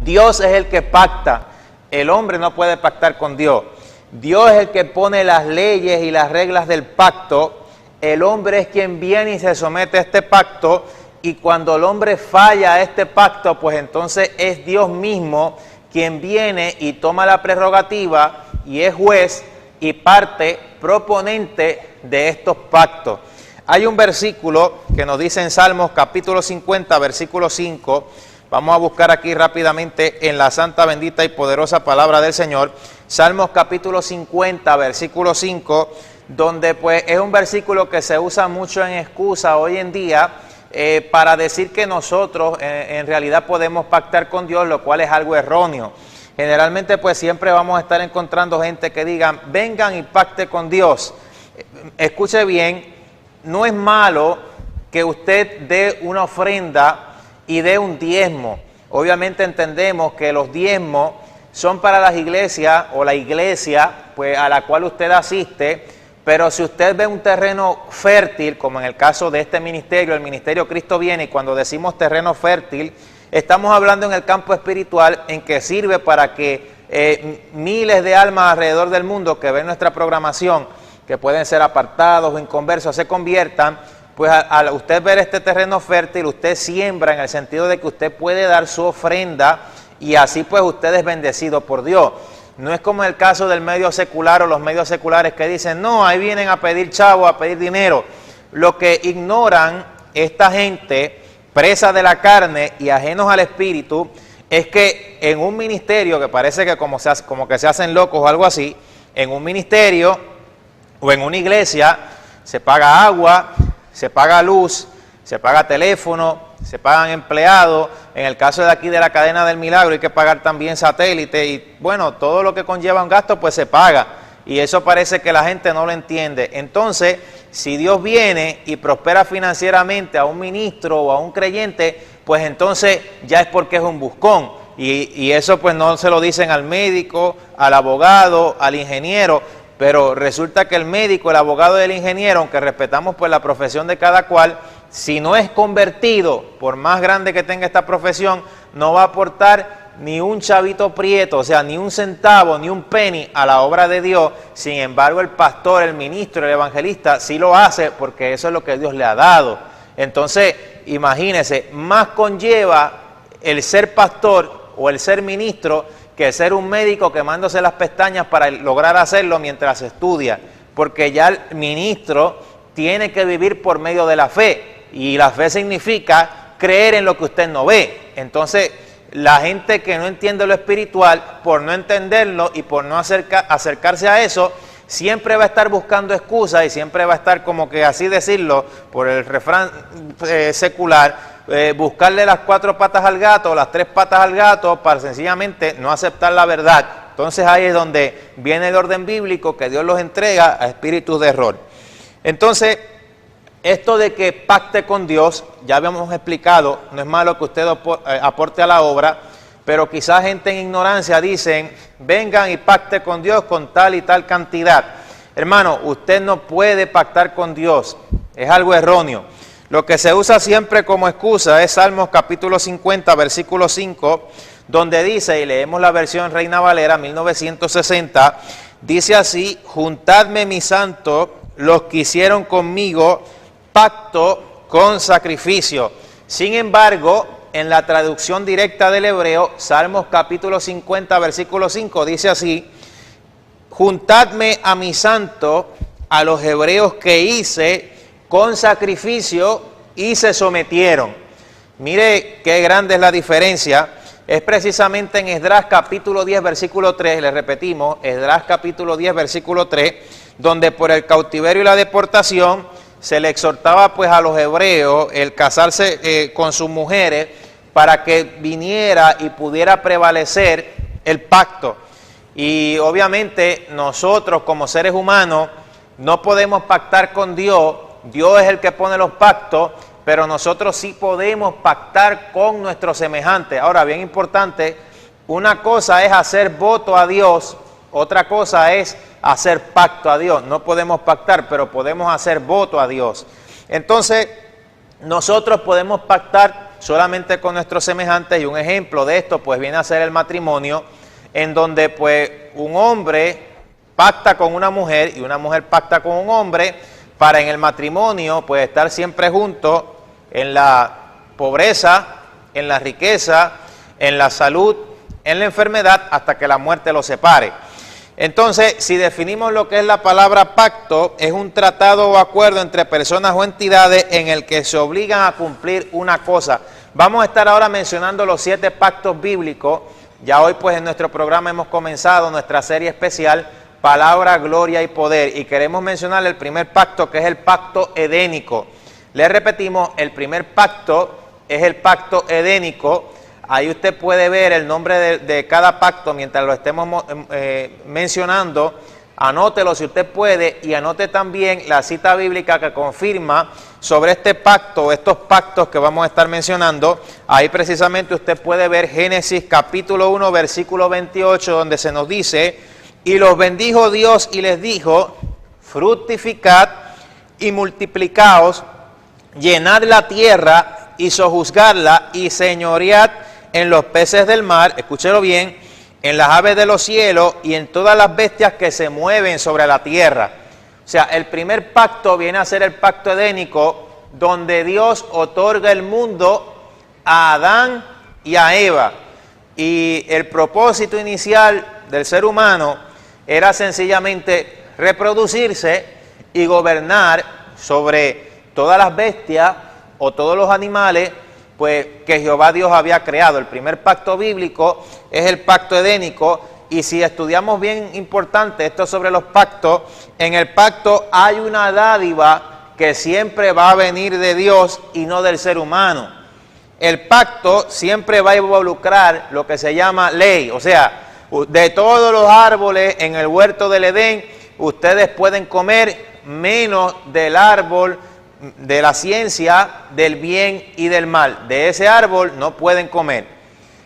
Dios es el que pacta, el hombre no puede pactar con Dios. Dios es el que pone las leyes y las reglas del pacto, el hombre es quien viene y se somete a este pacto, y cuando el hombre falla a este pacto, pues entonces es Dios mismo quien viene y toma la prerrogativa y es juez y parte proponente de estos pactos. Hay un versículo que nos dice en Salmos capítulo 50, versículo 5, vamos a buscar aquí rápidamente en la santa, bendita y poderosa palabra del Señor, Salmos capítulo 50, versículo 5, donde pues es un versículo que se usa mucho en excusa hoy en día para decir que nosotros en realidad podemos pactar con Dios, lo cual es algo erróneo. Generalmente pues siempre vamos a estar encontrando gente que digan, vengan y pacte con Dios. Escuche bien, no es malo que usted dé una ofrenda y dé un diezmo. Obviamente entendemos que los diezmos son para las iglesias o la iglesia pues, a la cual usted asiste, pero si usted ve un terreno fértil, como en el caso de este ministerio, el Ministerio Cristo Viene, y cuando decimos terreno fértil, estamos hablando en el campo espiritual en que sirve para que miles de almas alrededor del mundo que ven nuestra programación, que pueden ser apartados o inconversos, se conviertan, pues al usted ver este terreno fértil, usted siembra en el sentido de que usted puede dar su ofrenda y así pues usted es bendecido por Dios. No es como el caso del medio secular o los medios seculares que dicen, no, ahí vienen a pedir chavo, a pedir dinero. Lo que ignoran esta gente presa de la carne y ajenos al espíritu es que en un ministerio, que parece que como que se hacen locos o algo así, en un ministerio o en una iglesia se paga agua, se paga luz, se paga teléfono, se pagan empleados. En el caso de aquí de la cadena del milagro hay que pagar también satélite y bueno, todo lo que conlleva un gasto pues se paga. Y eso parece que la gente no lo entiende. Entonces, si Dios viene y prospera financieramente a un ministro o a un creyente, pues entonces ya es porque es un buscón. Y eso pues no se lo dicen al médico, al abogado, al ingeniero. Pero resulta que el médico, el abogado y el ingeniero, aunque respetamos pues la profesión de cada cual, si no es convertido, por más grande que tenga esta profesión, no va a aportar ni un chavito prieto, o sea, ni un centavo, ni un penny a la obra de Dios. Sin embargo, el pastor, el ministro, el evangelista, sí lo hace porque eso es lo que Dios le ha dado. Entonces, imagínense, más conlleva el ser pastor o el ser ministro que ser un médico quemándose las pestañas para lograr hacerlo mientras estudia, porque ya el ministro tiene que vivir por medio de la fe, y la fe significa creer en lo que usted no ve. Entonces, la gente que no entiende lo espiritual, por no entenderlo y por no acercarse a eso, siempre va a estar buscando excusas y siempre va a estar, como que así decirlo, por el refrán secular, buscarle las 4 patas al gato, las 3 patas al gato, para sencillamente no aceptar la verdad. Entonces ahí es donde viene el orden bíblico que Dios los entrega a espíritus de error. Entonces, esto de que pacte con Dios, ya habíamos explicado, no es malo que usted aporte a la obra, pero quizás gente en ignorancia dicen, vengan y pacte con Dios con tal y tal cantidad. Hermano, usted no puede pactar con Dios, es algo erróneo. Lo que se usa siempre como excusa es Salmos capítulo 50, versículo 5, donde dice, y leemos la versión Reina Valera 1960, dice así, juntadme mis santos, los que hicieron conmigo pacto con sacrificio. Sin embargo, en la traducción directa del hebreo, Salmos capítulo 50, versículo 5, dice así, juntadme a mis santos, a los hebreos que hice con sacrificio y se sometieron. Mire qué grande es la diferencia. Es precisamente en Esdras capítulo 10, versículo 3, le repetimos, Esdras capítulo 10, versículo 3, donde por el cautiverio y la deportación se le exhortaba pues a los hebreos el casarse con sus mujeres para que viniera y pudiera prevalecer el pacto. Y obviamente nosotros como seres humanos no podemos pactar con Dios. Dios es el que pone los pactos, pero nosotros sí podemos pactar con nuestros semejantes. Ahora, bien importante, una cosa es hacer voto a Dios, otra cosa es hacer pacto a Dios. No podemos pactar, pero podemos hacer voto a Dios. Entonces, nosotros podemos pactar solamente con nuestros semejantes, y un ejemplo de esto pues viene a ser el matrimonio, en donde pues un hombre pacta con una mujer y una mujer pacta con un hombre para en el matrimonio pues estar siempre juntos en la pobreza, en la riqueza, en la salud, en la enfermedad, hasta que la muerte los separe. Entonces, si definimos lo que es la palabra pacto, es un tratado o acuerdo entre personas o entidades en el que se obligan a cumplir una cosa. Vamos a estar ahora mencionando los 7 pactos bíblicos. Ya hoy pues en nuestro programa hemos comenzado nuestra serie especial Palabra, Gloria y Poder, y queremos mencionar el primer pacto, que es el pacto edénico. Les repetimos, el primer pacto es el pacto edénico. Ahí usted puede ver el nombre de cada pacto mientras lo estemos mencionando. Anótelo si usted puede, y anote también la cita bíblica que confirma sobre este pacto, estos pactos que vamos a estar mencionando. Ahí precisamente usted puede ver Génesis capítulo 1, versículo 28, donde se nos dice: y los bendijo Dios y les dijo, fructificad y multiplicaos, llenad la tierra y sojuzgadla y señoread en los peces del mar, escúchelo bien, en las aves de los cielos y en todas las bestias que se mueven sobre la tierra. O sea, el primer pacto viene a ser el pacto edénico, donde Dios otorga el mundo a Adán y a Eva. Y el propósito inicial del ser humano era sencillamente reproducirse y gobernar sobre todas las bestias o todos los animales pues que Jehová Dios había creado. El primer pacto bíblico es el pacto edénico, y si estudiamos bien importante esto sobre los pactos, en el pacto hay una dádiva que siempre va a venir de Dios y no del ser humano. El pacto siempre va a involucrar lo que se llama ley, o sea, de todos los árboles en el huerto del Edén, ustedes pueden comer menos del árbol de la ciencia del bien y del mal. De ese árbol no pueden comer.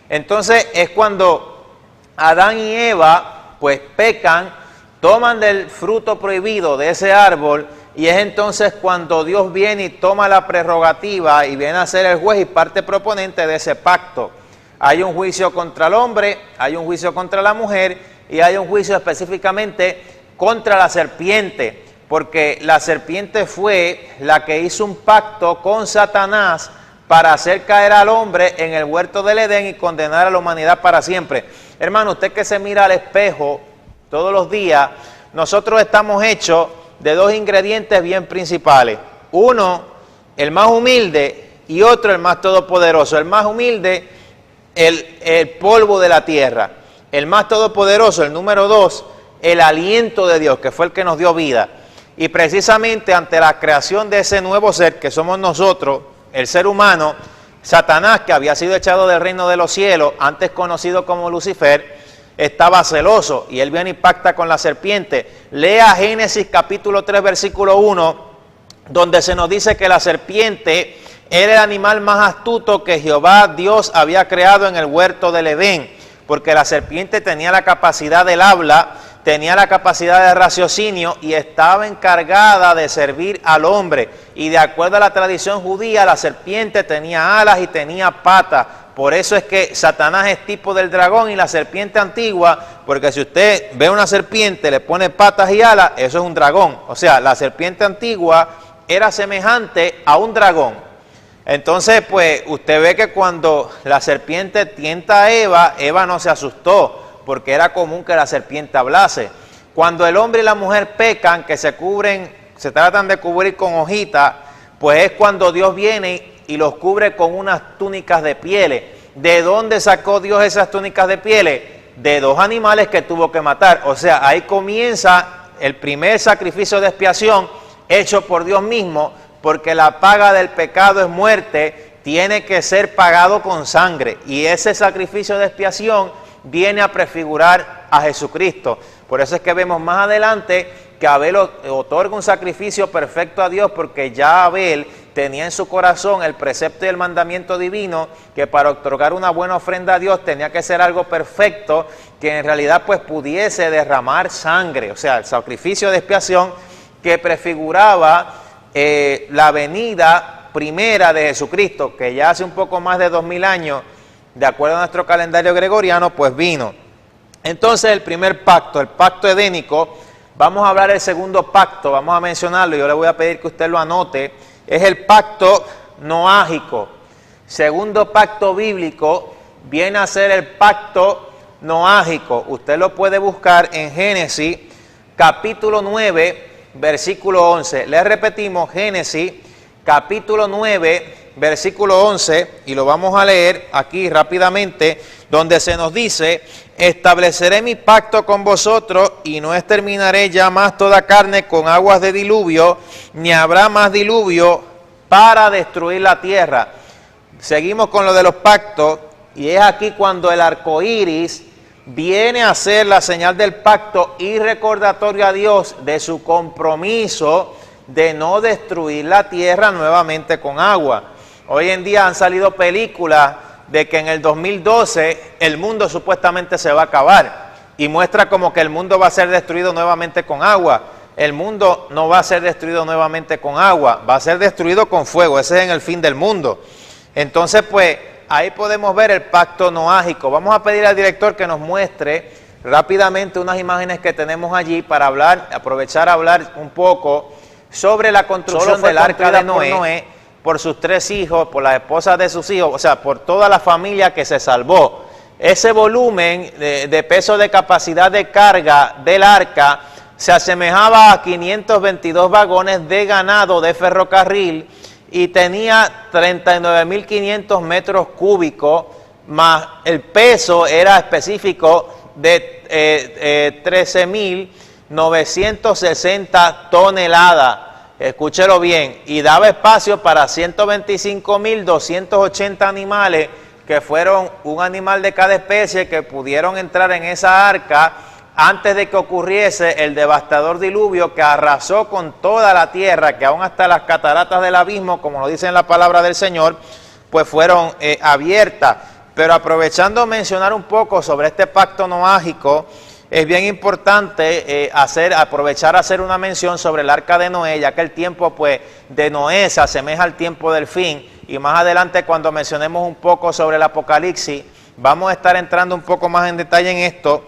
Entonces es cuando Adán y Eva pues pecan, toman del fruto prohibido de ese árbol, y es entonces cuando Dios viene y toma la prerrogativa y viene a ser el juez y parte proponente de ese pacto. Hay un juicio contra el hombre, hay un juicio contra la mujer, y hay un juicio específicamente contra la serpiente, porque la serpiente fue la que hizo un pacto con Satanás para hacer caer al hombre en el huerto del Edén y condenar a la humanidad para siempre. Hermano, usted que se mira al espejo todos los días, nosotros estamos hechos de 2 ingredientes bien principales. Uno, el más humilde, y otro, el más todopoderoso. El más humilde, el polvo de la tierra. El más todopoderoso, el número 2, el aliento de Dios, que fue el que nos dio vida. Y precisamente ante la creación de ese nuevo ser que somos nosotros, el ser humano, Satanás, que había sido echado del reino de los cielos, antes conocido como Lucifer, estaba celoso, y él viene y pacta con la serpiente. Lea Génesis capítulo 3, versículo 1, donde se nos dice que la serpiente era el animal más astuto que Jehová Dios había creado en el huerto del Edén, porque la serpiente tenía la capacidad del habla, tenía la capacidad de raciocinio y estaba encargada de servir al hombre. Y de acuerdo a la tradición judía, la serpiente tenía alas y tenía patas. Por eso es que Satanás es tipo del dragón y la serpiente antigua, porque si usted ve una serpiente, le pone patas y alas, eso es un dragón. O sea, la serpiente antigua era semejante a un dragón. Entonces, pues, usted ve que cuando la serpiente tienta a Eva, Eva no se asustó, porque era común que la serpiente hablase. Cuando el hombre y la mujer pecan, que se tratan de cubrir con hojitas, pues es cuando Dios viene y los cubre con unas túnicas de pieles. ¿De dónde sacó Dios esas túnicas de pieles? De 2 animales que tuvo que matar. O sea, ahí comienza el primer sacrificio de expiación hecho por Dios mismo, porque la paga del pecado es muerte, tiene que ser pagado con sangre. Y ese sacrificio de expiación viene a prefigurar a Jesucristo. Por eso es que vemos más adelante que Abel otorga un sacrificio perfecto a Dios, porque ya Abel tenía en su corazón el precepto y el mandamiento divino, que para otorgar una buena ofrenda a Dios tenía que ser algo perfecto, que en realidad pues pudiese derramar sangre. O sea, el sacrificio de expiación que prefiguraba la venida primera de Jesucristo, que ya hace un poco más de 2000 años, de acuerdo a nuestro calendario gregoriano, pues vino. Entonces el primer pacto, el pacto edénico, vamos a hablar del segundo pacto, vamos a mencionarlo, yo le voy a pedir que usted lo anote, es el pacto noágico. Segundo pacto bíblico viene a ser el pacto noágico. Usted lo puede buscar en Génesis capítulo 9, versículo 11. Le repetimos, Génesis capítulo 9, versículo 11, y lo vamos a leer aquí rápidamente, donde se nos dice: estableceré mi pacto con vosotros y no exterminaré ya más toda carne con aguas de diluvio, ni habrá más diluvio para destruir la tierra. Seguimos con lo de los pactos, y es aquí cuando el arco iris viene a ser la señal del pacto y recordatorio a Dios de su compromiso de no destruir la tierra nuevamente con agua. Hoy en día han salido películas de que en el 2012 el mundo supuestamente se va a acabar y muestra como que el mundo va a ser destruido nuevamente con agua. El mundo no va a ser destruido nuevamente con agua, va a ser destruido con fuego. Ese es en el fin del mundo. Entonces, pues, ahí podemos ver el pacto noágico. Vamos a pedir al director que nos muestre rápidamente unas imágenes que tenemos allí para aprovechar a hablar un poco sobre la construcción del arca de Noé por sus 3 hijos, por las esposas de sus hijos, o sea, por toda la familia que se salvó. Ese volumen de peso de capacidad de carga del arca se asemejaba a 522 vagones de ganado de ferrocarril y tenía 39.500 metros cúbicos, más el peso era específico de 13.960 toneladas. Escúchelo bien, y daba espacio para 125.280 animales, que fueron un animal de cada especie que pudieron entrar en esa arca antes de que ocurriese el devastador diluvio que arrasó con toda la tierra, que aún hasta las cataratas del abismo, como lo dice en la palabra del Señor, pues fueron abiertas. Pero aprovechando mencionar un poco sobre este pacto noágico, es bien importante aprovechar a hacer una mención sobre el arca de Noé, ya que el tiempo pues de Noé se asemeja al tiempo del fin, y más adelante cuando mencionemos un poco sobre el Apocalipsis, vamos a estar entrando un poco más en detalle en esto.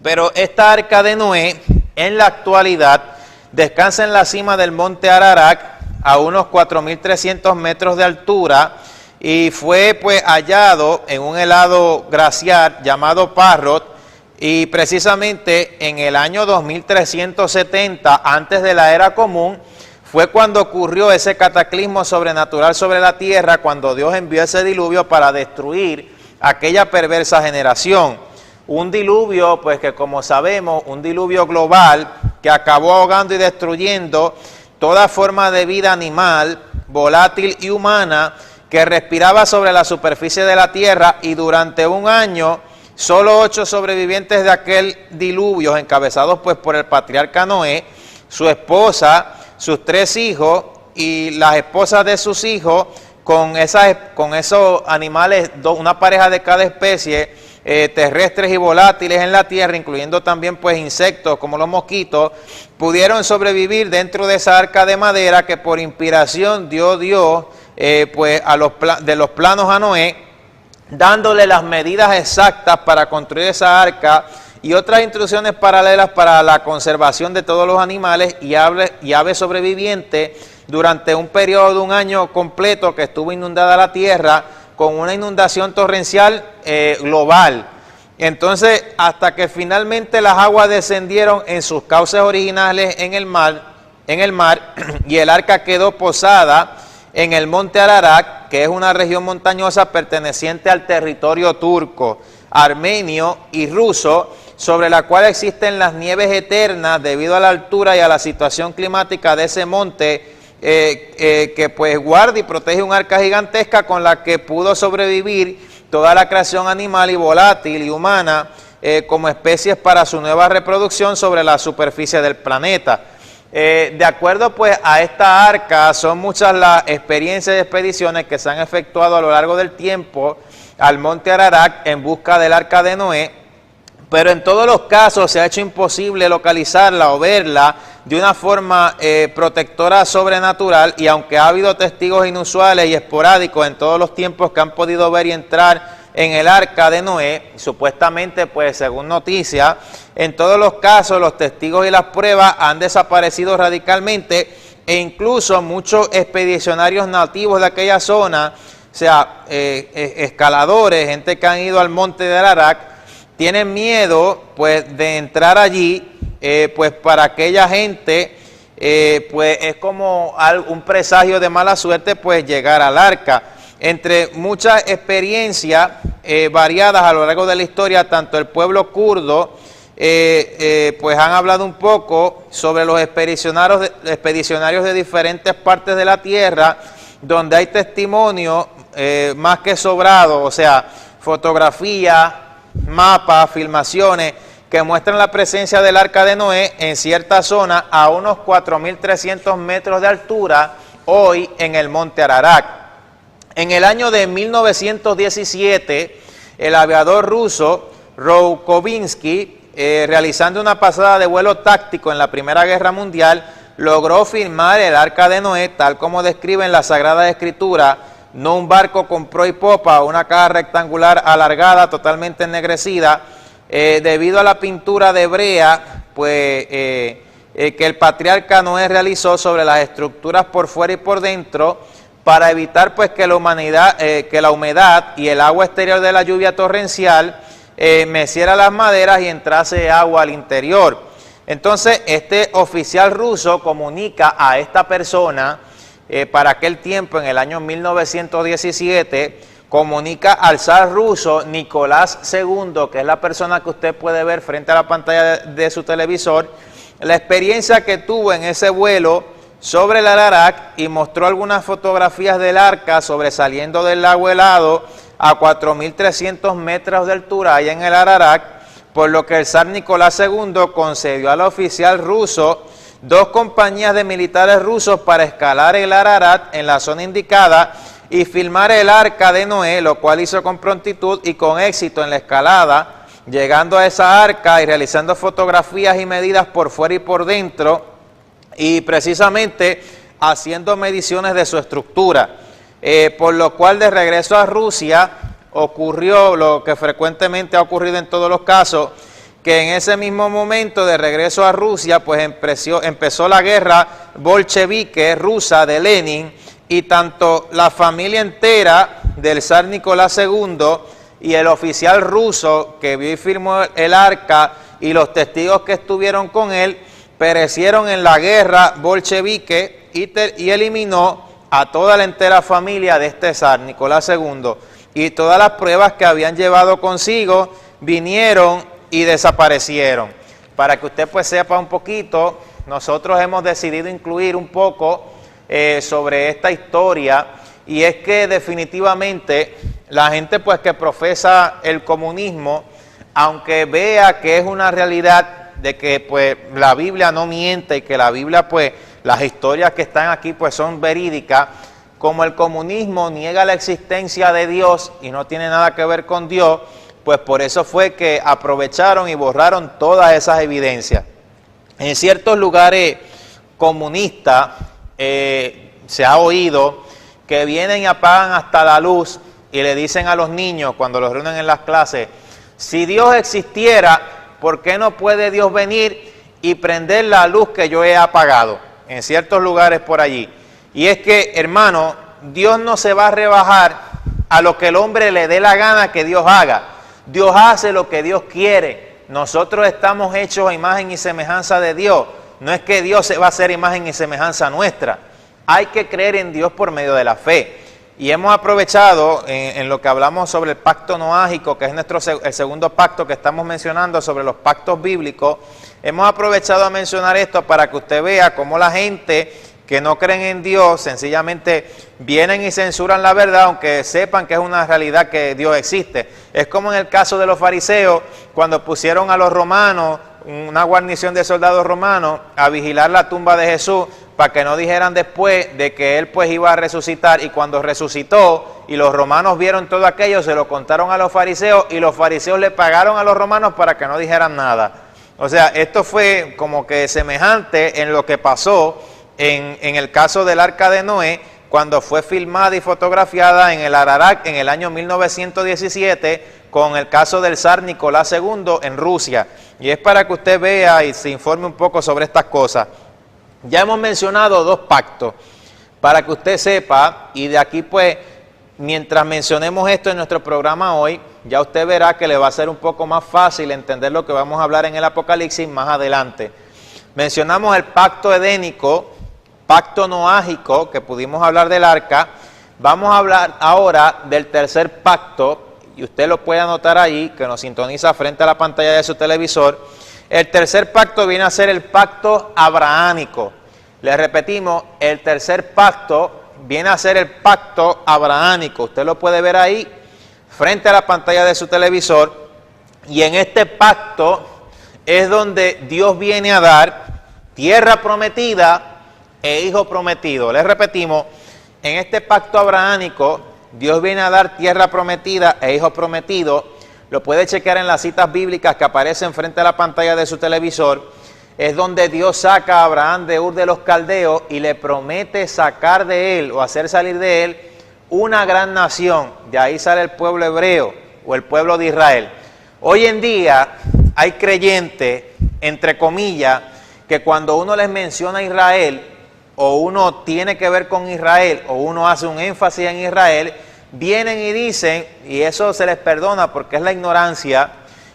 Pero esta arca de Noé, en la actualidad, descansa en la cima del monte Ararat, a unos 4.300 metros de altura, y fue pues hallado en un helado glaciar llamado Parrot, y precisamente en el año 2370, antes de la era común, fue cuando ocurrió ese cataclismo sobrenatural sobre la tierra, cuando Dios envió ese diluvio para destruir aquella perversa generación. Un diluvio, pues que como sabemos, un diluvio global que acabó ahogando y destruyendo toda forma de vida animal, volátil y humana que respiraba sobre la superficie de la tierra, y durante un año solo 8 sobrevivientes de aquel diluvio, encabezados pues por el patriarca Noé, su esposa, sus 3 hijos y las esposas de sus hijos, con esos animales, una pareja de cada especie, terrestres y volátiles en la tierra, incluyendo también pues insectos como los mosquitos, pudieron sobrevivir dentro de esa arca de madera que por inspiración dio Dios pues de los planos a Noé, dándole las medidas exactas para construir esa arca y otras instrucciones paralelas para la conservación de todos los animales y aves sobrevivientes durante un periodo de un año completo que estuvo inundada la tierra con una inundación torrencial global. Entonces, hasta que finalmente las aguas descendieron en sus cauces originales en el mar y el arca quedó posada en el monte Ararat, que es una región montañosa perteneciente al territorio turco, armenio y ruso, sobre la cual existen las nieves eternas debido a la altura y a la situación climática de ese monte, que pues guarda y protege un arca gigantesca con la que pudo sobrevivir toda la creación animal y volátil y humana como especies para su nueva reproducción sobre la superficie del planeta. De acuerdo pues a esta arca, son muchas las experiencias y expediciones que se han efectuado a lo largo del tiempo al monte Ararat en busca del arca de Noé, pero en todos los casos se ha hecho imposible localizarla o verla de una forma protectora sobrenatural, y aunque ha habido testigos inusuales y esporádicos en todos los tiempos que han podido ver y entrar en el arca de Noé, supuestamente, pues según noticias, en todos los casos los testigos y las pruebas han desaparecido radicalmente, e incluso muchos expedicionarios nativos de aquella zona, o sea, escaladores, gente que han ido al monte de Ararat, tienen miedo pues de entrar allí, pues para aquella gente pues es como un presagio de mala suerte pues llegar al arca. Entre muchas experiencias variadas a lo largo de la historia, tanto el pueblo kurdo pues han hablado un poco sobre los expedicionarios de diferentes partes de la tierra, donde hay testimonio más que sobrado, o sea, fotografías, mapas, filmaciones que muestran la presencia del arca de Noé en cierta zona a unos 4.300 metros de altura, hoy en el monte Ararat. En el año de 1917, el aviador ruso Roukovinsky, realizando una pasada de vuelo táctico en la Primera Guerra Mundial, logró filmar el arca de Noé tal como describe en la Sagrada Escritura, no un barco con proa y popa, una caja rectangular alargada, totalmente ennegrecida, debido a la pintura de brea pues, que el patriarca Noé realizó sobre las estructuras por fuera y por dentro, para evitar pues que la humedad y el agua exterior de la lluvia torrencial meciera las maderas y entrase agua al interior. Entonces este oficial ruso comunica a esta persona, para aquel tiempo, en el año 1917, comunica al zar ruso Nicolás II, que es la persona que usted puede ver frente a la pantalla de su televisor, la experiencia que tuvo en ese vuelo sobre el Ararat, y mostró algunas fotografías del arca sobresaliendo del lago helado a 4.300 metros de altura allá en el Ararat, por lo que el zar Nicolás II concedió al oficial ruso 2 compañías de militares rusos para escalar el Ararat en la zona indicada y filmar el arca de Noé, lo cual hizo con prontitud y con éxito en la escalada, llegando a esa arca y realizando fotografías y medidas por fuera y por dentro, y precisamente haciendo mediciones de su estructura, por lo cual de regreso a Rusia ocurrió lo que frecuentemente ha ocurrido en todos los casos, que en ese mismo momento de regreso a Rusia pues empezó la guerra bolchevique rusa de Lenin, y tanto la familia entera del zar Nicolás II y el oficial ruso que vio y firmó el arca y los testigos que estuvieron con él perecieron en la guerra bolchevique, y eliminó a toda la entera familia de este zar Nicolás II, y todas las pruebas que habían llevado consigo vinieron y desaparecieron. Para que usted pues sepa un poquito, nosotros hemos decidido incluir un poco sobre esta historia, y es que definitivamente la gente pues que profesa el comunismo, aunque vea que es una realidad de que pues la Biblia no miente y que la Biblia pues las historias que están aquí pues son verídicas, como el comunismo niega la existencia de Dios y no tiene nada que ver con Dios, pues por eso fue que aprovecharon y borraron todas esas evidencias. En ciertos lugares comunistas se ha oído que vienen y apagan hasta la luz y le dicen a los niños cuando los reúnen en las clases: si Dios existiera, ¿por qué no puede Dios venir y prender la luz que yo he apagado? En ciertos lugares por allí. Y es que, hermano, Dios no se va a rebajar a lo que el hombre le dé la gana que Dios haga. Dios hace lo que Dios quiere. Nosotros estamos hechos a imagen y semejanza de Dios. No es que Dios se va a hacer imagen y semejanza nuestra. Hay que creer en Dios por medio de la fe. Y hemos aprovechado en lo que hablamos sobre el pacto noágico, que es el segundo pacto que estamos mencionando sobre los pactos bíblicos. Hemos aprovechado a mencionar esto para que usted vea cómo la gente que no creen en Dios sencillamente vienen y censuran la verdad, aunque sepan que es una realidad que Dios existe. Es como en el caso de los fariseos, cuando pusieron a los romanos, una guarnición de soldados romanos, a vigilar la tumba de Jesús, para que no dijeran después de que él pues iba a resucitar, y cuando resucitó y los romanos vieron todo aquello, se lo contaron a los fariseos, y los fariseos le pagaron a los romanos para que no dijeran nada. O sea, esto fue como que semejante en lo que pasó en el caso del Arca de Noé, cuando fue filmada y fotografiada en el Ararat en el año 1917, con el caso del zar Nicolás II en Rusia. Y es para que usted vea y se informe un poco sobre estas cosas. Ya hemos mencionado dos pactos, para que usted sepa, y de aquí pues, mientras mencionemos esto en nuestro programa hoy, ya usted verá que le va a ser un poco más fácil entender lo que vamos a hablar en el Apocalipsis más adelante. Mencionamos el pacto edénico, pacto noágico, que pudimos hablar del arca. Vamos a hablar ahora del tercer pacto, y usted lo puede anotar ahí, que nos sintoniza frente a la pantalla de su televisor. El tercer pacto viene a ser el pacto abrahámico. Le repetimos, el tercer pacto viene a ser el pacto abrahámico. Usted lo puede ver ahí, frente a la pantalla de su televisor. Y en este pacto es donde Dios viene a dar tierra prometida e hijo prometido. Les repetimos, en este pacto abrahámico, Dios viene a dar tierra prometida e hijo prometido. Lo puede chequear en las citas bíblicas que aparecen frente a la pantalla de su televisor. Es donde Dios saca a Abraham de Ur de los Caldeos y le promete sacar de él o hacer salir de él una gran nación. De ahí sale el pueblo hebreo o el pueblo de Israel. Hoy en día hay creyentes, entre comillas, que cuando uno les menciona a Israel, o uno tiene que ver con Israel, o uno hace un énfasis en Israel, vienen y dicen, y eso se les perdona porque es la ignorancia,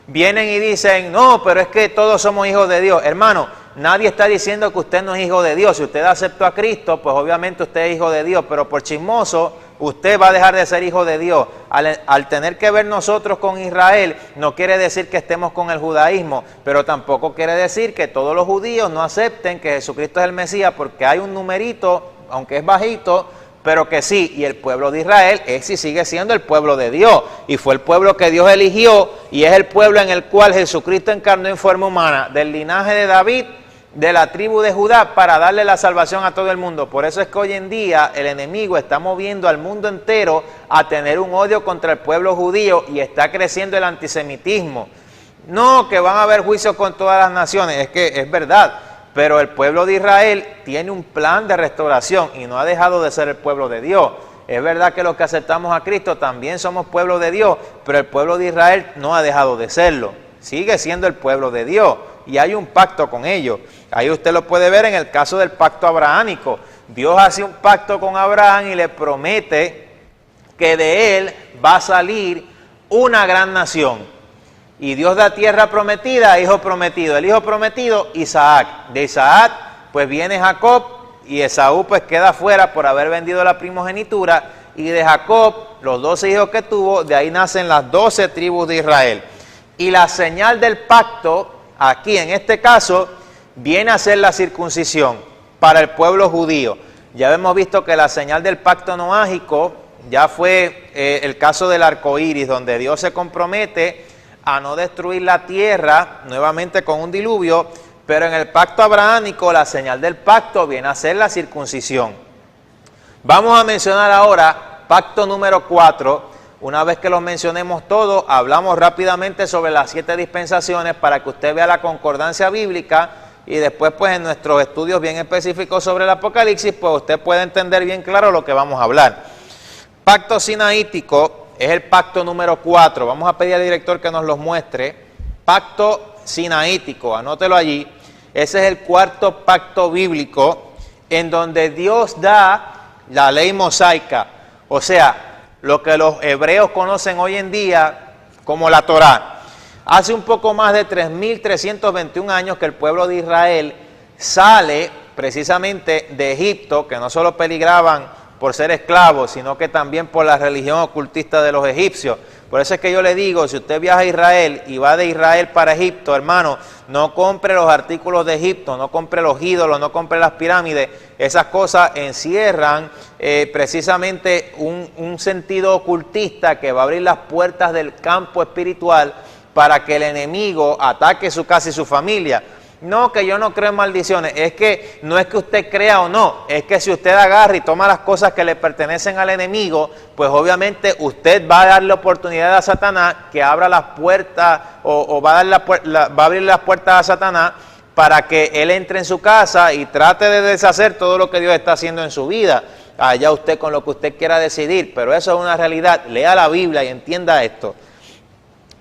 vienen y dicen, no, pero es que todos somos hijos de Dios. Hermano, nadie está diciendo que usted no es hijo de Dios. Si usted aceptó a Cristo, pues obviamente usted es hijo de Dios, pero por chismoso, usted va a dejar de ser hijo de Dios. Al tener que ver nosotros con Israel, no quiere decir que estemos con el judaísmo, pero tampoco quiere decir que todos los judíos no acepten que Jesucristo es el Mesías, porque hay un numerito, aunque es bajito, pero que sí, y el pueblo de Israel es y sigue siendo el pueblo de Dios, y fue el pueblo que Dios eligió, y es el pueblo en el cual Jesucristo encarnó en forma humana, del linaje de David, de la tribu de Judá, para darle la salvación a todo el mundo. Por eso es que hoy en día el enemigo está moviendo al mundo entero a tener un odio contra el pueblo judío, y está creciendo el antisemitismo. No, que van a haber juicios con todas las naciones, es que es verdad, pero el pueblo de Israel tiene un plan de restauración y no ha dejado de ser el pueblo de Dios. Es verdad que los que aceptamos a Cristo también somos pueblo de Dios, pero el pueblo de Israel no ha dejado de serlo. Sigue siendo el pueblo de Dios y hay un pacto con ellos. Ahí usted lo puede ver en el caso del pacto abrahámico. Dios hace un pacto con Abraham y le promete que de él va a salir una gran nación. Y Dios da tierra prometida, hijo prometido. El hijo prometido, Isaac. De Isaac, pues viene Jacob, y Esaú pues queda fuera por haber vendido la primogenitura. Y de Jacob, los 12 hijos que tuvo, de ahí nacen las 12 tribus de Israel. Y la señal del pacto, aquí en este caso, viene a ser la circuncisión para el pueblo judío. Ya hemos visto que la señal del pacto noágico ya fue el caso del arco iris, donde Dios se compromete a no destruir la tierra nuevamente con un diluvio, pero en el pacto abrahámico la señal del pacto viene a ser la circuncisión. Vamos a mencionar ahora pacto número 4. Una vez que los mencionemos todos, hablamos rápidamente sobre las 7 dispensaciones para que usted vea la concordancia bíblica, y después pues en nuestros estudios bien específicos sobre el Apocalipsis, pues usted puede entender bien claro lo que vamos a hablar. Pacto sinaítico es el pacto número 4. Vamos a pedir al director que nos los muestre. Pacto sinaítico, anótelo allí. Ese es el cuarto pacto bíblico en donde Dios da la ley mosaica. O sea, lo que los hebreos conocen hoy en día como la Torá. Hace un poco más de 3.321 años que el pueblo de Israel sale precisamente de Egipto, que no solo peligraban por ser esclavos, sino que también por la religión ocultista de los egipcios. Por eso es que yo le digo, si usted viaja a Israel y va de Israel para Egipto, hermano, no compre los artículos de Egipto, no compre los ídolos, no compre las pirámides. Esas cosas encierran precisamente un sentido ocultista que va a abrir las puertas del campo espiritual para que el enemigo ataque su casa y su familia. No, que yo no creo en maldiciones. Es que no es que usted crea o no, es que si usted agarra y toma las cosas que le pertenecen al enemigo, pues obviamente usted va a dar la oportunidad a Satanás que abra las puertas o va a abrir las puertas a Satanás para que él entre en su casa y trate de deshacer todo lo que Dios está haciendo en su vida. Allá usted con lo que usted quiera decidir, pero eso es una realidad. Lea la Biblia y entienda esto.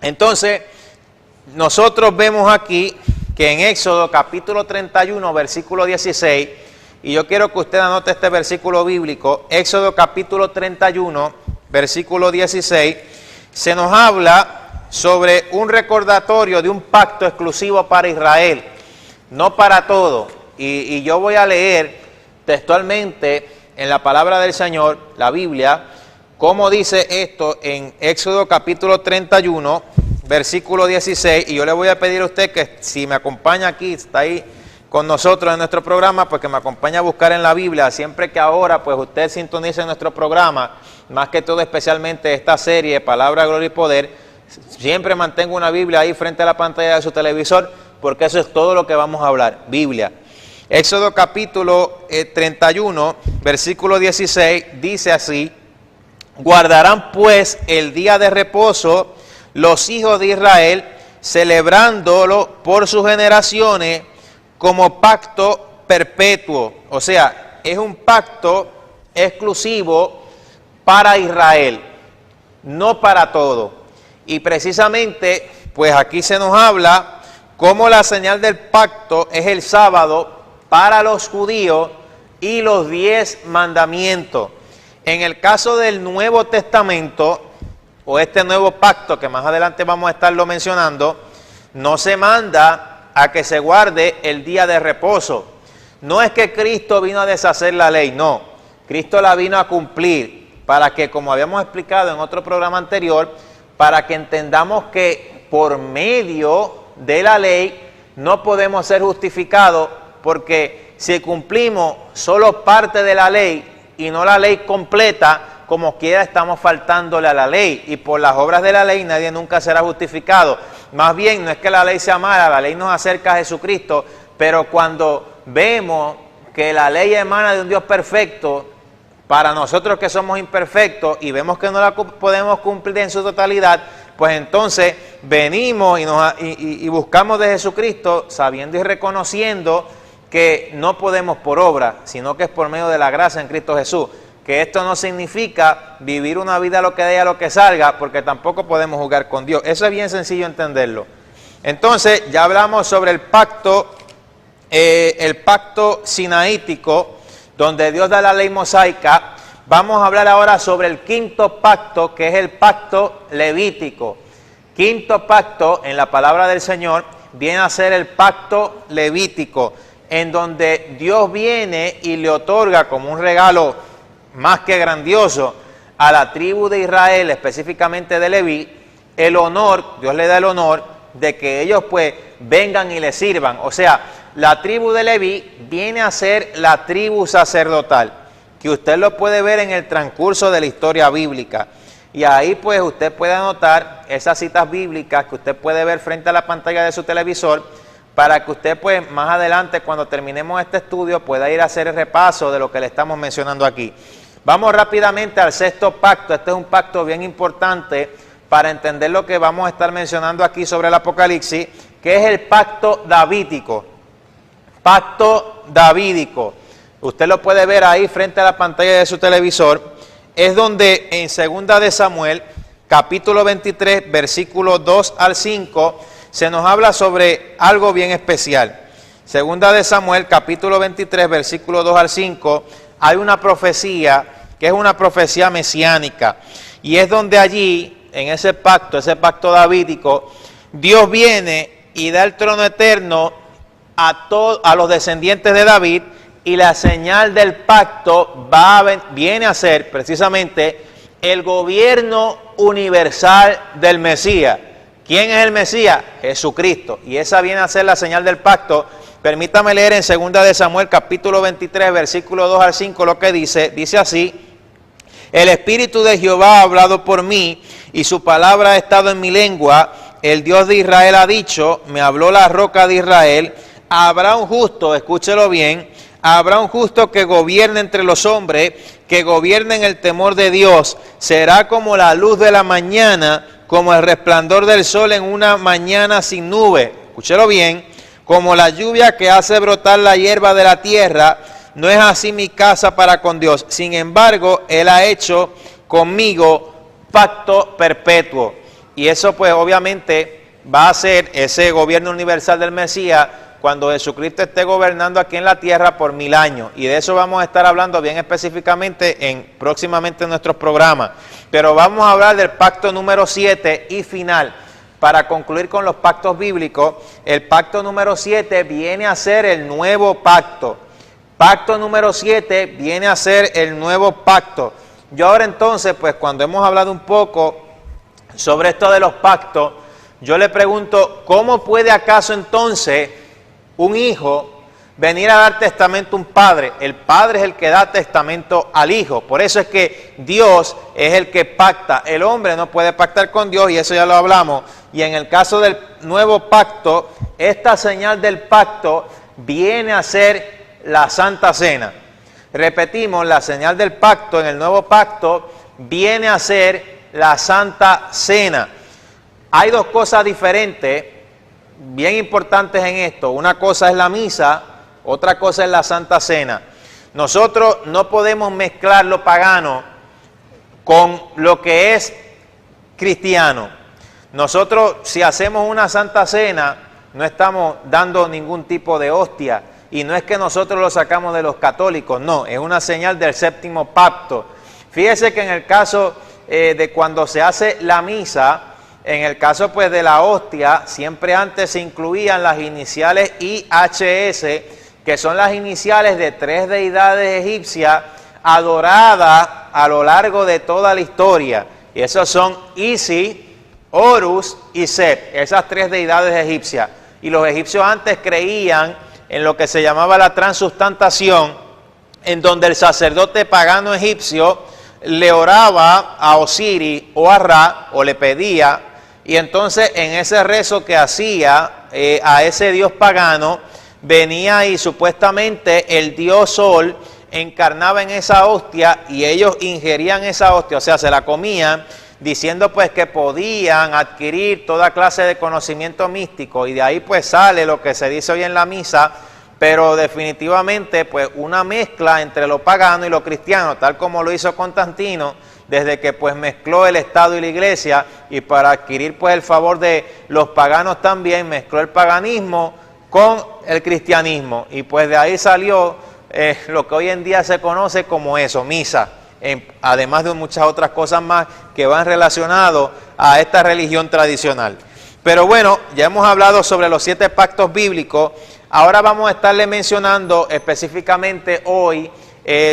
Entonces, nosotros vemos aquí que en Éxodo capítulo 31, versículo 16, y yo quiero que usted anote este versículo bíblico, Éxodo capítulo 31, versículo 16, se nos habla sobre un recordatorio de un pacto exclusivo para Israel, no para todo. Y yo voy a leer textualmente en la palabra del Señor, la Biblia, cómo dice esto en Éxodo capítulo 31, versículo 16, y yo le voy a pedir a usted que si me acompaña aquí, está ahí con nosotros en nuestro programa, pues que me acompañe a buscar en la Biblia, siempre que ahora pues usted sintonice nuestro programa, más que todo especialmente esta serie, Palabra, Gloria y Poder, siempre mantengo una Biblia ahí frente a la pantalla de su televisor, porque eso es todo lo que vamos a hablar, Biblia. Éxodo capítulo 31, versículo 16, dice así: guardarán pues el día de reposo los hijos de Israel, celebrándolo por sus generaciones como pacto perpetuo. O sea, es un pacto exclusivo para Israel, no para todo. Y precisamente, pues aquí se nos habla cómo la señal del pacto es el sábado para los judíos y los 10 mandamientos. En el caso del Nuevo Testamento, o este nuevo pacto, que más adelante vamos a estarlo mencionando, no se manda a que se guarde el día de reposo. No es que Cristo vino a deshacer la ley, no. Cristo la vino a cumplir para que, como habíamos explicado en otro programa anterior, para que entendamos que por medio de la ley no podemos ser justificados, porque si cumplimos solo parte de la ley y no la ley completa, como quiera estamos faltándole a la ley, y por las obras de la ley nadie nunca será justificado. Más bien, no es que la ley sea mala, la ley nos acerca a Jesucristo, pero cuando vemos que la ley emana de un Dios perfecto, para nosotros que somos imperfectos y vemos que no la podemos cumplir en su totalidad, pues entonces venimos y buscamos de Jesucristo, sabiendo y reconociendo que no podemos por obra, sino que es por medio de la gracia en Cristo Jesús. Que esto no significa vivir una vida lo que dé a lo que salga, porque tampoco podemos jugar con Dios. Eso es bien sencillo entenderlo. Entonces, ya hablamos sobre el pacto sinaítico, donde Dios da la ley mosaica. Vamos a hablar ahora sobre el quinto pacto, que es el pacto levítico. Quinto pacto, en la palabra del Señor, viene a ser el pacto levítico, en donde Dios viene y le otorga como un regalo más que grandioso a la tribu de Israel, específicamente de Leví, el honor, Dios le da el honor de que ellos pues vengan y le sirvan. O sea, la tribu de Leví viene a ser la tribu sacerdotal, que usted lo puede ver en el transcurso de la historia bíblica. Y ahí pues usted puede anotar esas citas bíblicas que usted puede ver frente a la pantalla de su televisor, para que usted pues más adelante, cuando terminemos este estudio, pueda ir a hacer el repaso de lo que le estamos mencionando aquí. Vamos rápidamente al sexto pacto. Este es un pacto bien importante para entender lo que vamos a estar mencionando aquí sobre el Apocalipsis, que es el pacto davídico. Pacto davídico. Usted lo puede ver ahí frente a la pantalla de su televisor. Es donde en 2 de Samuel, capítulo 23, versículos 2 al 5, se nos habla sobre algo bien especial. 2 de Samuel, capítulo 23, versículos 2 al 5, hay una profecía que es una profecía mesiánica, y es donde allí, en ese pacto davídico, Dios viene y da el trono eterno a los descendientes de David, y la señal del pacto viene a ser precisamente el gobierno universal del Mesías. ¿Quién es el Mesías? Jesucristo. Y esa viene a ser la señal del pacto. Permítame leer en 2 de Samuel capítulo 23, versículo 2 al 5 lo que dice así: el Espíritu de Jehová ha hablado por mí, y su palabra ha estado en mi lengua. El Dios de Israel ha dicho, me habló la roca de Israel, habrá un justo, escúchelo bien, habrá un justo que gobierne entre los hombres, que gobierne en el temor de Dios. Será como la luz de la mañana, como el resplandor del sol en una mañana sin nube. Escúchelo bien, como la lluvia que hace brotar la hierba de la tierra, no es así mi casa para con Dios. Sin embargo, Él ha hecho conmigo pacto perpetuo. Y eso pues obviamente va a ser ese gobierno universal del Mesías cuando Jesucristo esté gobernando aquí en la tierra por 1000 años. Y de eso vamos a estar hablando bien específicamente próximamente en nuestros programas. Pero vamos a hablar del pacto número 7 y final. Para concluir con los pactos bíblicos, el pacto número 7 viene a ser el nuevo pacto. Pacto número 7 viene a ser el nuevo pacto. Yo ahora entonces, pues cuando hemos hablado un poco sobre esto de los pactos, yo le pregunto, ¿cómo puede acaso entonces un hijo venir a dar testamento a un padre? El padre es el que da testamento al hijo. Por eso es que Dios es el que pacta. El hombre no puede pactar con Dios y eso ya lo hablamos. Y en el caso del nuevo pacto, esta señal del pacto viene a ser la Santa Cena. Repetimos, la señal del pacto en el nuevo pacto viene a ser la Santa Cena. Hay dos cosas diferentes, bien importantes en esto. Una cosa es la misa, otra cosa es la Santa Cena. Nosotros no podemos mezclar lo pagano con lo que es cristiano. Nosotros, si hacemos una Santa Cena, no estamos dando ningún tipo de hostia. Y no es que nosotros lo sacamos de los católicos, no, es una señal del séptimo pacto. Fíjese que en el caso de cuando se hace la misa, en el caso pues de la hostia, siempre antes se incluían las iniciales IHS, que son las iniciales de 3 deidades egipcias adoradas a lo largo de toda la historia. Y esos son Isis, Horus y Set, esas 3 deidades egipcias. Y los egipcios antes creían en lo que se llamaba la transustantación, en donde el sacerdote pagano egipcio le oraba a Osiris o a Ra, o le pedía, y entonces en ese rezo que hacía a ese dios pagano, venía y supuestamente el dios Sol encarnaba en esa hostia y ellos ingerían esa hostia, o sea, se la comían, diciendo pues que podían adquirir toda clase de conocimiento místico, y de ahí pues sale lo que se dice hoy en la misa, pero definitivamente pues una mezcla entre lo pagano y lo cristiano, tal como lo hizo Constantino, desde que pues mezcló el Estado y la Iglesia, y para adquirir pues el favor de los paganos también mezcló el paganismo con el cristianismo, y pues de ahí salió lo que hoy en día se conoce como eso, misa. Además de muchas otras cosas más que van relacionadas a esta religión tradicional. Pero bueno, ya hemos hablado sobre los 7 pactos bíblicos. Ahora vamos a estarle mencionando específicamente hoy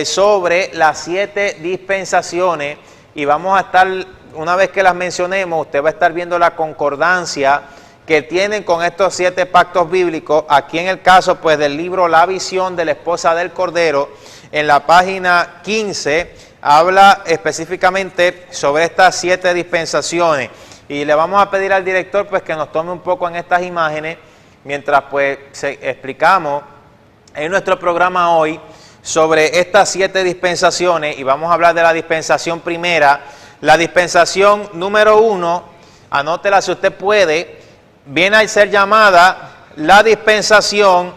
sobre las 7 dispensaciones, y vamos a estar, una vez que las mencionemos, usted va a estar viendo la concordancia que tienen con estos 7 pactos bíblicos. Aquí en el caso pues del libro La visión de la esposa del Cordero, en la página 15, habla específicamente sobre estas 7 dispensaciones, y le vamos a pedir al director pues que nos tome un poco en estas imágenes mientras pues explicamos en nuestro programa hoy sobre estas 7 dispensaciones, y vamos a hablar de la dispensación primera. La dispensación número 1, anótela si usted puede, viene a ser llamada la dispensación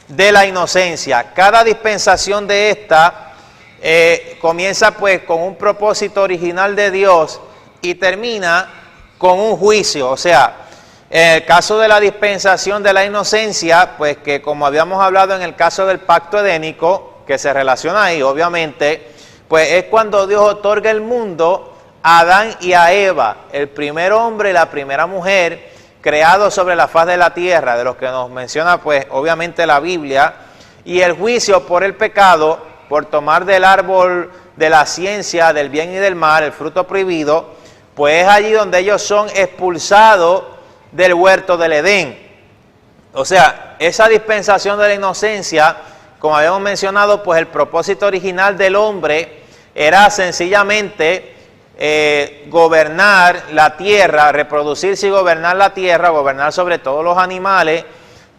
de la inocencia. Cada dispensación de esta comienza pues con un propósito original de Dios y termina con un juicio. O sea, en el caso de la dispensación de la inocencia, pues que como habíamos hablado en el caso del pacto edénico, que se relaciona ahí obviamente, pues es cuando Dios otorga el mundo a Adán y a Eva, el primer hombre y la primera mujer creados sobre la faz de la tierra, de los que nos menciona pues obviamente la Biblia, y el juicio por el pecado, por tomar del árbol de la ciencia del bien y del mal, el fruto prohibido, pues es allí donde ellos son expulsados del huerto del Edén. O sea, esa dispensación de la inocencia, como habíamos mencionado, pues el propósito original del hombre era sencillamente gobernar la tierra, reproducirse y gobernar la tierra, gobernar sobre todos los animales,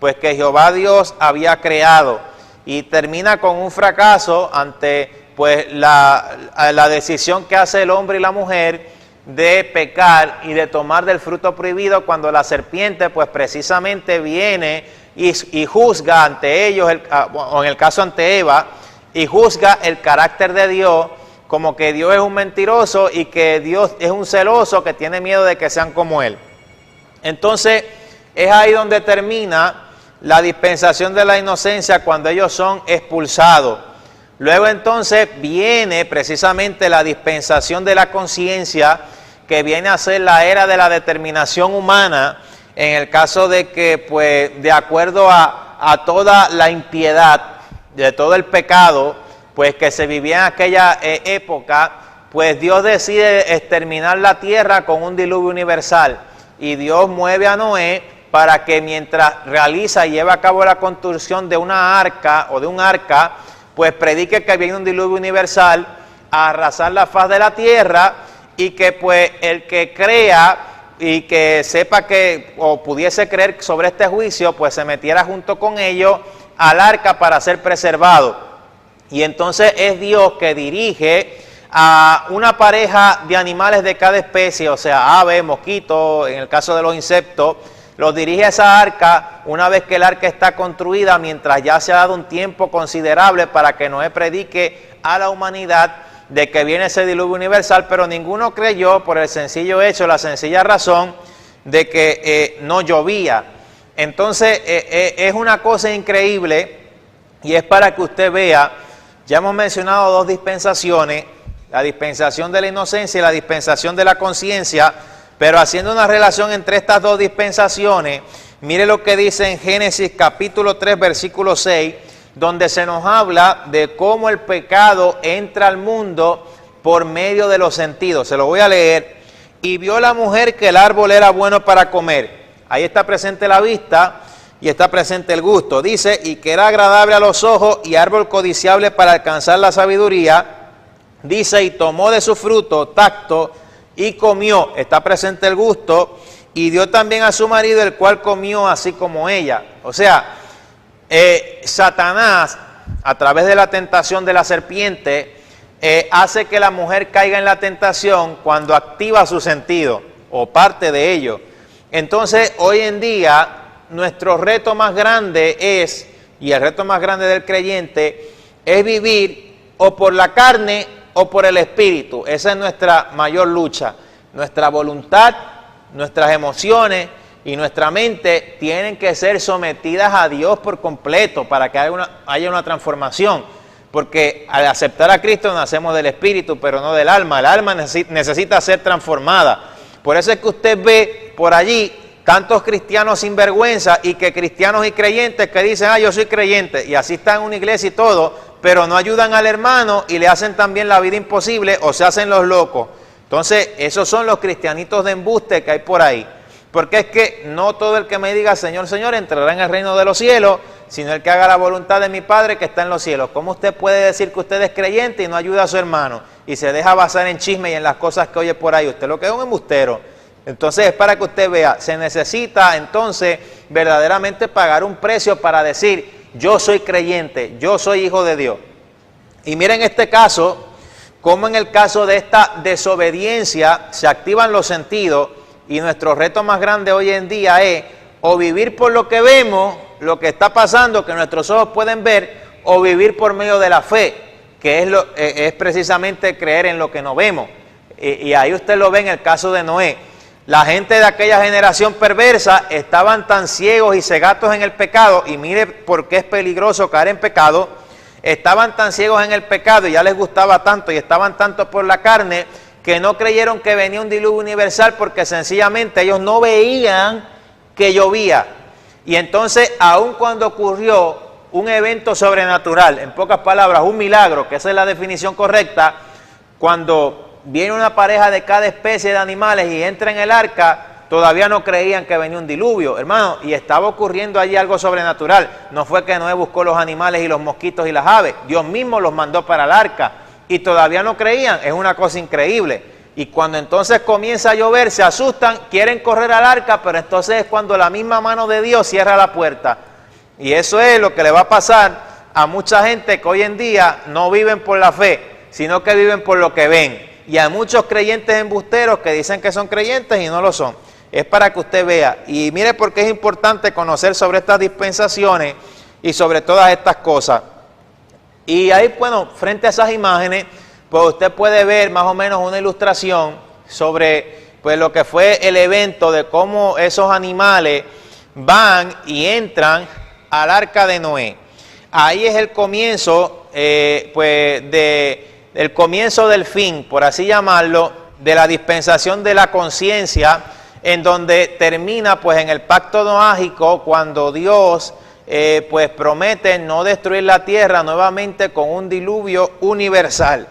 pues que Jehová Dios había creado. Y termina con un fracaso ante pues la decisión que hace el hombre y la mujer de pecar y de tomar del fruto prohibido, cuando la serpiente pues precisamente viene y juzga ante ellos, o en el caso ante Eva, y juzga el carácter de Dios, como que Dios es un mentiroso y que Dios es un celoso que tiene miedo de que sean como Él. Entonces es ahí donde termina la dispensación de la inocencia, cuando ellos son expulsados. Luego entonces viene precisamente la dispensación de la conciencia, que viene a ser la era de la determinación humana, en el caso de que, pues, de acuerdo a toda la impiedad, de todo el pecado, pues que se vivía en aquella época, pues Dios decide exterminar la tierra con un diluvio universal. Y Dios mueve a Noé para que mientras realiza y lleva a cabo la construcción de una arca o de un arca, pues predique que viene un diluvio universal a arrasar la faz de la tierra, y que pues el que crea y que sepa que o pudiese creer sobre este juicio, pues se metiera junto con ellos al arca para ser preservado. Y entonces es Dios que dirige a una pareja de animales de cada especie, o sea, aves, mosquitos, en el caso de los insectos, los dirige a esa arca una vez que el arca está construida, mientras ya se ha dado un tiempo considerable para que Noé predique a la humanidad de que viene ese diluvio universal, pero ninguno creyó por el sencillo hecho, la sencilla razón de que no llovía. Entonces es una cosa increíble, y es para que usted vea, ya hemos mencionado dos dispensaciones, la dispensación de la inocencia y la dispensación de la conciencia, pero haciendo una relación entre estas dos dispensaciones, mire lo que dice en Génesis capítulo 3, versículo 6, donde se nos habla de cómo el pecado entra al mundo por medio de los sentidos. Se lo voy a leer. Y vio la mujer que el árbol era bueno para comer. Ahí está presente la vista y está presente el gusto. Dice, y que era agradable a los ojos y árbol codiciable para alcanzar la sabiduría. Dice, y tomó de su fruto, tacto, y comió. Está presente el gusto. Y dio también a su marido, el cual comió así como ella. O sea, Satanás, a través de la tentación de la serpiente, hace que la mujer caiga en la tentación cuando activa su sentido, o parte de ello. Entonces, hoy en día, nuestro reto más grande es, y el reto más grande del creyente, es vivir o por la carne o por el espíritu. Esa es nuestra mayor lucha. Nuestra voluntad, nuestras emociones y nuestra mente tienen que ser sometidas a Dios por completo para que haya una transformación. Porque al aceptar a Cristo nacemos del espíritu, pero no del alma. El alma necesita ser transformada. Por eso es que usted ve por allí tantos cristianos sin vergüenza, y que cristianos y creyentes que dicen, yo soy creyente, y así están en una iglesia y todo, pero no ayudan al hermano y le hacen también la vida imposible, o se hacen los locos. Entonces, esos son los cristianitos de embuste que hay por ahí. Porque es que no todo el que me diga Señor, Señor entrará en el reino de los cielos, sino el que haga la voluntad de mi Padre que está en los cielos. ¿Cómo usted puede decir que usted es creyente y no ayuda a su hermano? Y se deja basar en chisme y en las cosas que oye por ahí. Usted lo que es un embustero. Entonces es para que usted vea, se necesita entonces verdaderamente pagar un precio para decir, yo soy creyente, yo soy hijo de Dios. Y miren este caso, como en el caso de esta desobediencia se activan los sentidos. Y nuestro reto más grande hoy en día es o vivir por lo que vemos, lo que está pasando, que nuestros ojos pueden ver, o vivir por medio de la fe, que es precisamente creer en lo que no vemos. Y ahí usted lo ve en el caso de Noé. La gente de aquella generación perversa estaban tan ciegos y cegatos en el pecado, y mire por qué es peligroso caer en pecado. Estaban tan ciegos en el pecado y ya les gustaba tanto y estaban tanto por la carne, que no creyeron que venía un diluvio universal, porque sencillamente ellos no veían que llovía. Y entonces, aun cuando ocurrió un evento sobrenatural, en pocas palabras, un milagro, que esa es la definición correcta, cuando viene una pareja de cada especie de animales y entra en el arca, todavía no creían que venía un diluvio, hermano, y estaba ocurriendo allí algo sobrenatural. No fue que Noé buscó los animales y los mosquitos y las aves, Dios mismo los mandó para el arca. Y todavía no creían, es una cosa increíble. Y cuando entonces comienza a llover, se asustan, quieren correr al arca, pero entonces es cuando la misma mano de Dios cierra la puerta. Y eso es lo que le va a pasar a mucha gente que hoy en día no viven por la fe, sino que viven por lo que ven. Y a muchos creyentes embusteros que dicen que son creyentes y no lo son. Es para que usted vea. Y mire por qué es importante conocer sobre estas dispensaciones y sobre todas estas cosas. Y ahí, bueno, frente a esas imágenes, pues usted puede ver más o menos una ilustración sobre pues lo que fue el evento de cómo esos animales van y entran al arca de Noé. Ahí es el comienzo, el comienzo del fin, por así llamarlo, de la dispensación de la conciencia, en donde termina pues en el pacto noágico, cuando Dios pues promete no destruir la tierra nuevamente con un diluvio universal.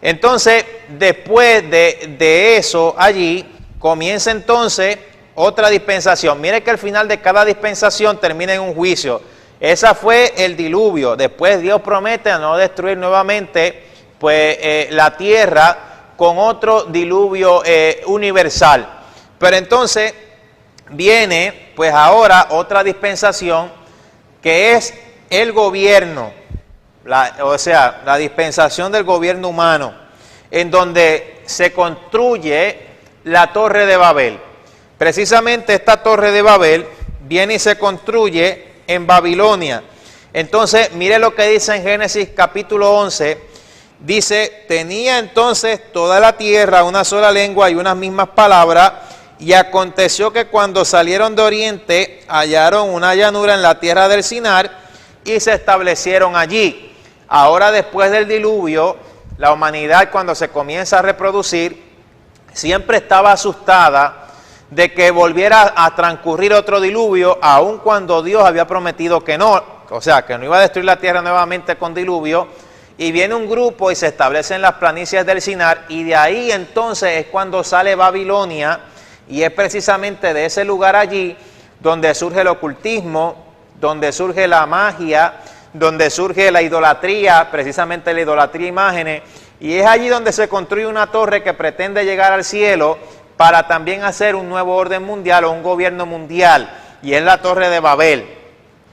Entonces, después de eso, allí comienza entonces otra dispensación. Mire que al final de cada dispensación termina en un juicio. Esa fue el diluvio. Después Dios promete a no destruir nuevamente pues la tierra con otro diluvio universal. Pero entonces viene pues ahora otra dispensación que es el gobierno, la dispensación del gobierno humano, en donde se construye la Torre de Babel. Precisamente esta Torre de Babel viene y se construye en Babilonia. Entonces, mire lo que dice en Génesis capítulo 11, dice: tenía entonces toda la tierra una sola lengua y unas mismas palabras, y aconteció que cuando salieron de oriente hallaron una llanura en la tierra del Sinar y se establecieron allí. Ahora, después del diluvio, la humanidad, cuando se comienza a reproducir, siempre estaba asustada de que volviera a transcurrir otro diluvio, aun cuando Dios había prometido que no, o sea, que no iba a destruir la tierra nuevamente con diluvio. Y viene un grupo y se establece en las planicies del Sinar, y de ahí entonces es cuando sale Babilonia, y es precisamente de ese lugar allí donde surge el ocultismo, donde surge la magia, donde surge la idolatría, precisamente la idolatría imágenes, y es allí donde se construye una torre que pretende llegar al cielo para también hacer un nuevo orden mundial o un gobierno mundial, y es la Torre de Babel.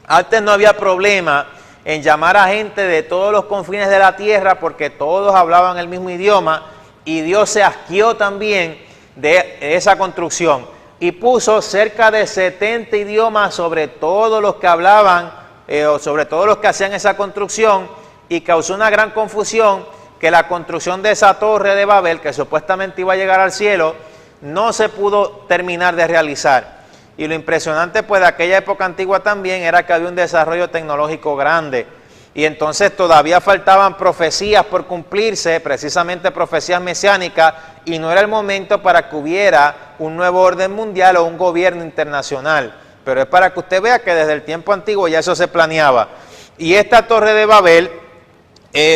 Antes no había problema en llamar a gente de todos los confines de la tierra porque todos hablaban el mismo idioma, y Dios se asqueó también de esa construcción y puso cerca de 70 idiomas sobre todos los que hablaban, sobre todos los que hacían esa construcción, y causó una gran confusión que la construcción de esa Torre de Babel, que supuestamente iba a llegar al cielo, no se pudo terminar de realizar. Y lo impresionante pues de aquella época antigua también era que había un desarrollo tecnológico grande, y entonces todavía faltaban profecías por cumplirse, precisamente profecías mesiánicas, y no era el momento para que hubiera un nuevo orden mundial o un gobierno internacional. Pero es para que usted vea que desde el tiempo antiguo ya eso se planeaba. Y esta Torre de Babel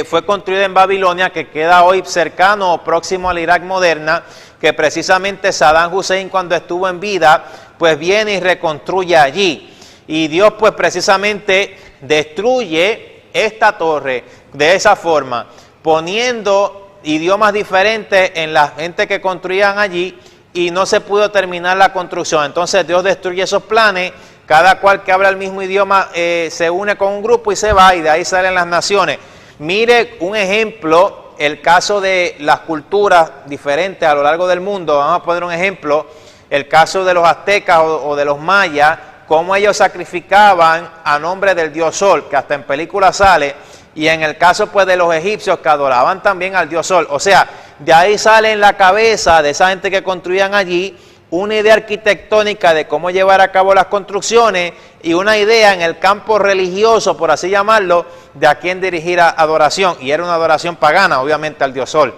fue construida en Babilonia, que queda hoy cercano o próximo al Irak moderna, que precisamente Saddam Hussein, cuando estuvo en vida, pues viene y reconstruye allí. Y Dios pues precisamente destruye esta torre de esa forma, poniendo idiomas diferentes en la gente que construían allí, y no se pudo terminar la construcción. Entonces Dios destruye esos planes, cada cual que habla el mismo idioma se une con un grupo y se va, y de ahí salen las naciones. Mire un ejemplo, el caso de las culturas diferentes a lo largo del mundo. Vamos a poner un ejemplo, el caso de los aztecas o de los mayas, cómo ellos sacrificaban a nombre del dios Sol, que hasta en películas sale, y en el caso pues de los egipcios, que adoraban también al dios Sol. O sea, de ahí sale en la cabeza de esa gente que construían allí una idea arquitectónica de cómo llevar a cabo las construcciones, y una idea en el campo religioso, por así llamarlo, de a quién dirigir adoración, y era una adoración pagana, obviamente, al dios Sol.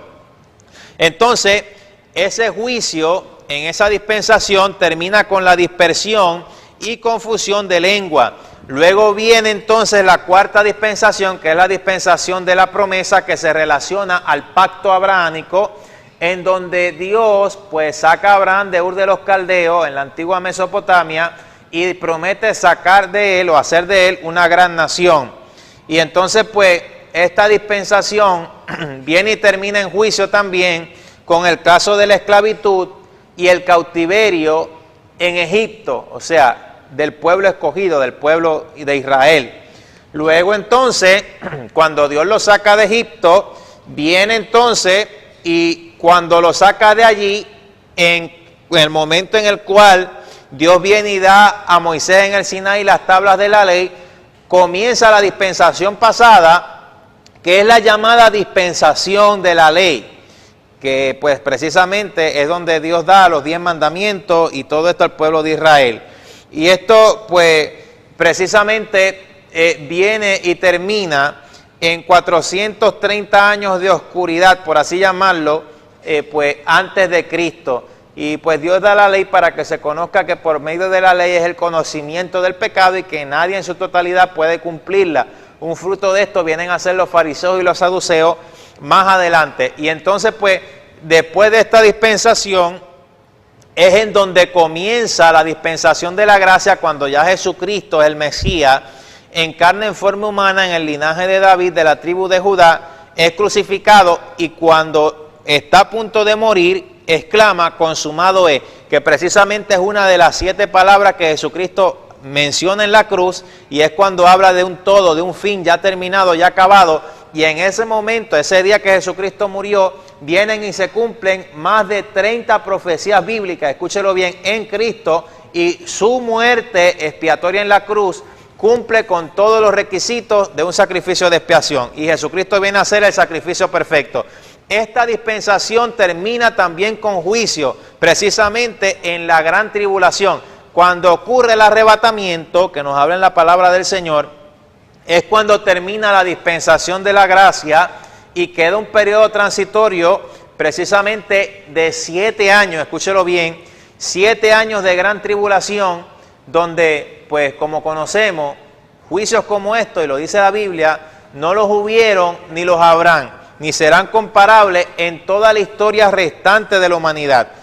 Entonces, ese juicio en esa dispensación termina con la dispersión y confusión de lengua. Luego viene entonces la cuarta dispensación, que es la dispensación de la promesa, que se relaciona al pacto abrahámico, en donde Dios pues saca a Abraham de Ur de los Caldeos, en la antigua Mesopotamia, y promete sacar de él o hacer de él una gran nación. Y entonces pues esta dispensación viene y termina en juicio también con el caso de la esclavitud y el cautiverio en Egipto. O sea, del pueblo escogido, del pueblo de Israel. Luego entonces, cuando Dios lo saca de Egipto, viene entonces y cuando lo saca de allí, en el momento en el cual Dios viene y da a Moisés en el Sinaí las tablas de la ley, comienza la dispensación pasada, que es la llamada dispensación de la ley, que pues precisamente es donde Dios da los 10 mandamientos y todo esto al pueblo de Israel. Y esto pues precisamente viene y termina en 430 años de oscuridad, por así llamarlo, pues antes de Cristo. Y pues Dios da la ley para que se conozca que por medio de la ley es el conocimiento del pecado y que nadie en su totalidad puede cumplirla. Un fruto de esto vienen a ser los fariseos y los saduceos más adelante. Y entonces pues después de esta dispensación es en donde comienza la dispensación de la gracia, cuando ya Jesucristo, el Mesías, encarna en forma humana en el linaje de David, de la tribu de Judá, es crucificado y cuando está a punto de morir, exclama, consumado es, que precisamente es una de las 7 palabras que Jesucristo menciona en la cruz, y es cuando habla de un todo, de un fin ya terminado, ya acabado, y en ese momento, ese día que Jesucristo murió, vienen y se cumplen más de 30 profecías bíblicas, escúchelo bien, en Cristo, y su muerte expiatoria en la cruz cumple con todos los requisitos de un sacrificio de expiación, y Jesucristo viene a ser el sacrificio perfecto. Esta dispensación termina también con juicio, precisamente en la gran tribulación. Cuando ocurre el arrebatamiento, que nos habla en la palabra del Señor, es cuando termina la dispensación de la gracia y queda un periodo transitorio precisamente de 7 años, escúchelo bien, 7 años de gran tribulación, donde, pues como conocemos, juicios como estos, y lo dice la Biblia, no los hubieron ni los habrán, ni serán comparables en toda la historia restante de la humanidad.